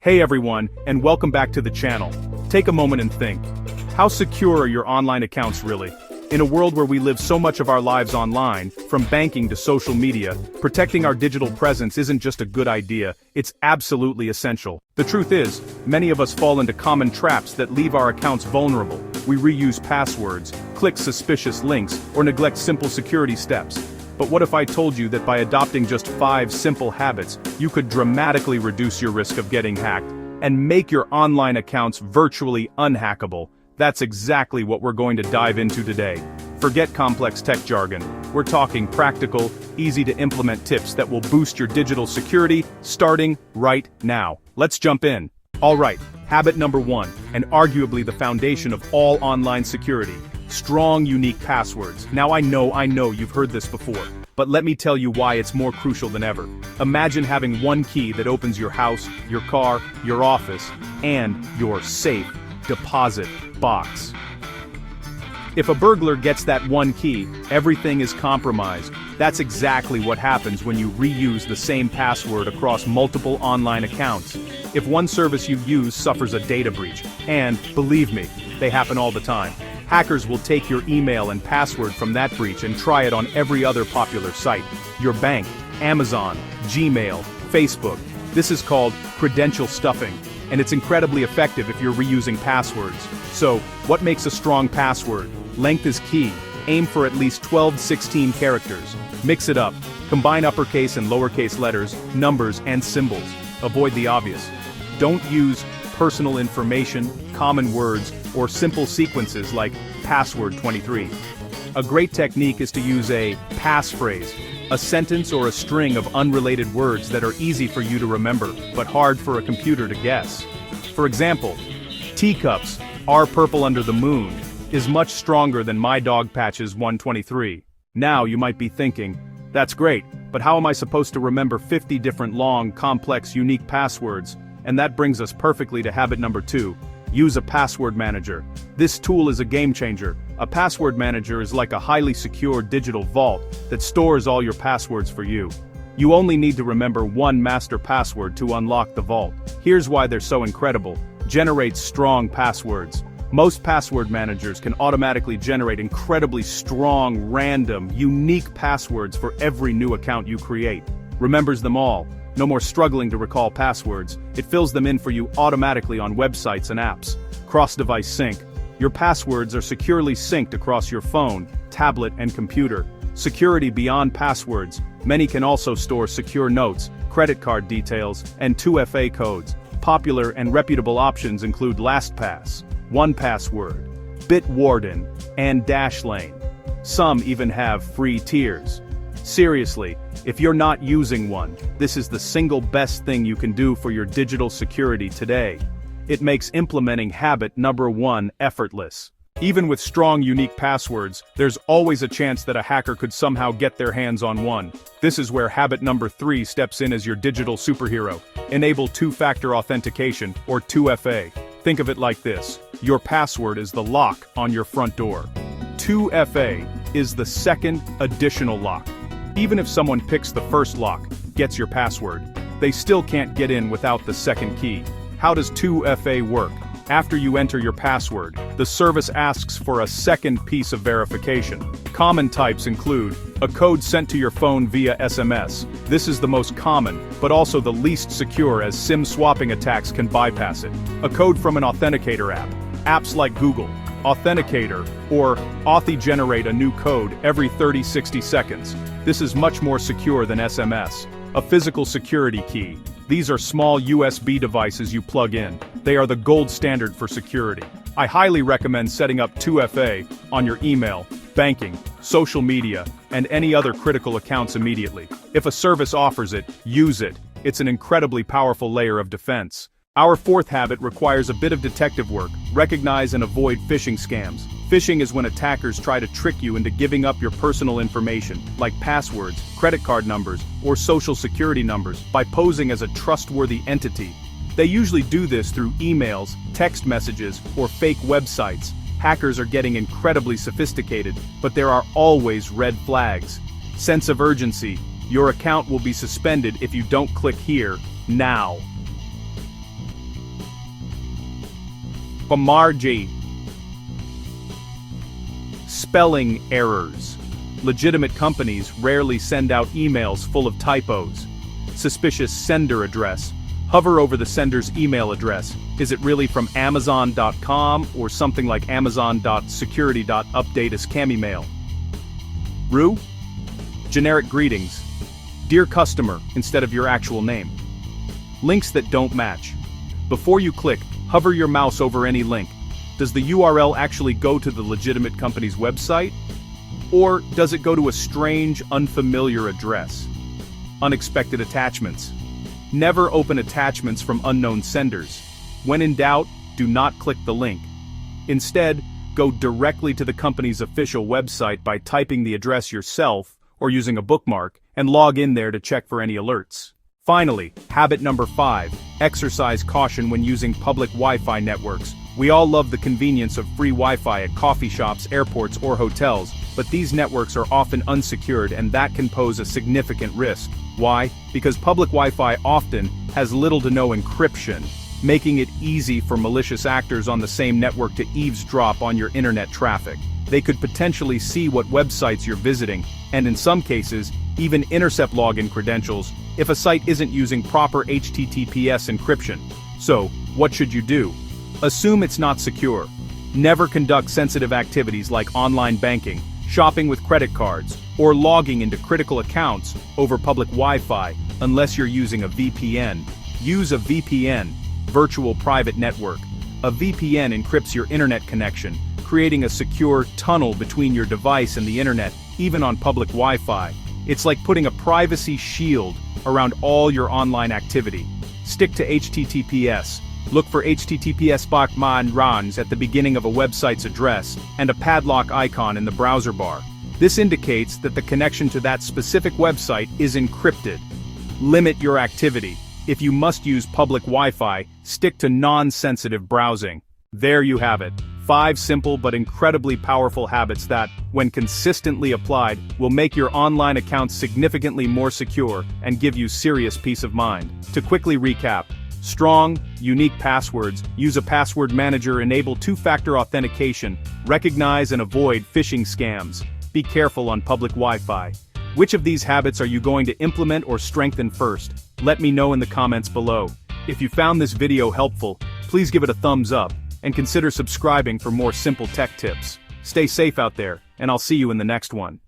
Hey everyone, and welcome back to the channel. Take a moment and think. How secure are your online accounts really? In a world where we live so much of our lives online, from banking to social media, protecting our digital presence isn't just a good idea, it's absolutely essential. The truth is, many of us fall into common traps that leave our accounts vulnerable. We reuse passwords, click suspicious links, or neglect simple security steps. But what if I told you that by adopting just 5 simple habits, you could dramatically reduce your risk of getting hacked, and make your online accounts virtually unhackable? That's exactly what we're going to dive into today. Forget complex tech jargon. We're talking practical, easy-to-implement tips that will boost your digital security, starting right now. Let's jump in. Alright, habit number 1, and arguably the foundation of all online security. Strong, unique passwords. Now I know you've heard this before, but let me tell you why it's more crucial than ever. Imagine having one key that opens your house, your car, your office, and your safe deposit box. If a burglar gets that one key, everything is compromised. That's exactly what happens when you reuse the same password across multiple online accounts. If one service you use suffers a data breach, and, believe me, they happen all the time, hackers will take your email and password from that breach and try it on every other popular site. Your bank, Amazon, Gmail, Facebook. This is called credential stuffing, and it's incredibly effective if you're reusing passwords. So, what makes a strong password? Length is key. Aim for at least 12-16 characters. Mix it up. Combine uppercase and lowercase letters, numbers, and symbols. Avoid the obvious. Don't use personal information, common words, or simple sequences like password 23. A great technique is to use a passphrase, a sentence or a string of unrelated words that are easy for you to remember, but hard for a computer to guess. For example, teacups are purple under the moon is much stronger than my dog patches 123. Now you might be thinking, that's great, but how am I supposed to remember 50 different long, complex, unique passwords? And that brings us perfectly to habit number 2. Use a password manager. This tool is a game changer. A password manager is like a highly secure digital vault that stores all your passwords for you. You only need to remember one master password to unlock the vault. Here's why they're so incredible. Generate strong passwords. Most password managers can automatically generate incredibly strong, random, unique passwords for every new account you create. Remembers them all. No more struggling to recall passwords. It fills them in for you automatically on websites and apps. Cross-device sync. Your passwords are securely synced across your phone, tablet, and computer. Security beyond passwords. Many can also store secure notes, credit card details, and 2FA codes. Popular and reputable options include LastPass, 1Password, Bitwarden, and Dashlane. Some even have free tiers. Seriously, if you're not using one, this is the single best thing you can do for your digital security today. It makes implementing habit number 1 effortless. Even with strong, unique passwords, there's always a chance that a hacker could somehow get their hands on one. This is where habit number 3 steps in as your digital superhero. Enable two-factor authentication, or 2FA. Think of it like this. Your password is the lock on your front door. 2FA is the second additional lock. Even if someone picks the first lock, gets your password, they still can't get in without the second key. How does 2FA work? After you enter your password, the service asks for a second piece of verification. Common types include a code sent to your phone via SMS. This is the most common, but also the least secure as SIM swapping attacks can bypass it. A code from an authenticator app. Apps like Google Authenticator or Authy generate a new code every 30-60 seconds. This is much more secure than SMS. A physical security key. These are small USB devices you plug in. They are the gold standard for security. I highly recommend setting up 2FA on your email, banking, social media, and any other critical accounts immediately. If a service offers it, use it. It's an incredibly powerful layer of defense. Our 4th habit requires a bit of detective work. Recognize and avoid phishing scams. Phishing is when attackers try to trick you into giving up your personal information, like passwords, credit card numbers, or social security numbers, by posing as a trustworthy entity. They usually do this through emails, text messages, or fake websites. Hackers are getting incredibly sophisticated, but there are always red flags. Sense of urgency. Your account will be suspended if you don't click here, now. Pamarji. Spelling errors. Legitimate companies rarely send out emails full of typos. Suspicious sender address. Hover over the sender's email address. Is it really from Amazon.com or something like Amazon.security.update as scam email? Rue? Generic greetings. Dear customer instead of your actual name. Links that don't match. Before you click, hover your mouse over any link. Does the URL actually go to the legitimate company's website? Or does it go to a strange, unfamiliar address? Unexpected attachments. Never open attachments from unknown senders. When in doubt, do not click the link. Instead, go directly to the company's official website by typing the address yourself or using a bookmark and log in there to check for any alerts. Finally, habit number 5, exercise caution when using public Wi-Fi networks. We all love the convenience of free Wi-Fi at coffee shops, airports, or hotels, but these networks are often unsecured and that can pose a significant risk. Why? Because public Wi-Fi often has little to no encryption, making it easy for malicious actors on the same network to eavesdrop on your internet traffic. They could potentially see what websites you're visiting, and in some cases, even intercept login credentials if a site isn't using proper HTTPS encryption. So, what should you do? Assume it's not secure. Never conduct sensitive activities like online banking, shopping with credit cards, or logging into critical accounts over public Wi-Fi unless you're using a VPN. Use a VPN, virtual private network. A VPN encrypts your internet connection, creating a secure tunnel between your device and the internet, even on public Wi-Fi. It's like putting a privacy shield around all your online activity. Stick to HTTPS. Look for HTTPS runs at the beginning of a website's address and a padlock icon in the browser bar. This indicates that the connection to that specific website is encrypted. Limit your activity. If you must use public Wi-Fi, stick to non-sensitive browsing. There you have it. 5 simple but incredibly powerful habits that, when consistently applied, will make your online accounts significantly more secure and give you serious peace of mind. To quickly recap, strong, unique passwords, use a password manager, enable two-factor authentication, recognize and avoid phishing scams, be careful on public Wi-Fi. Which of these habits are you going to implement or strengthen first? Let me know in the comments below. If you found this video helpful, please give it a thumbs up, and consider subscribing for more simple tech tips. Stay safe out there, and I'll see you in the next one.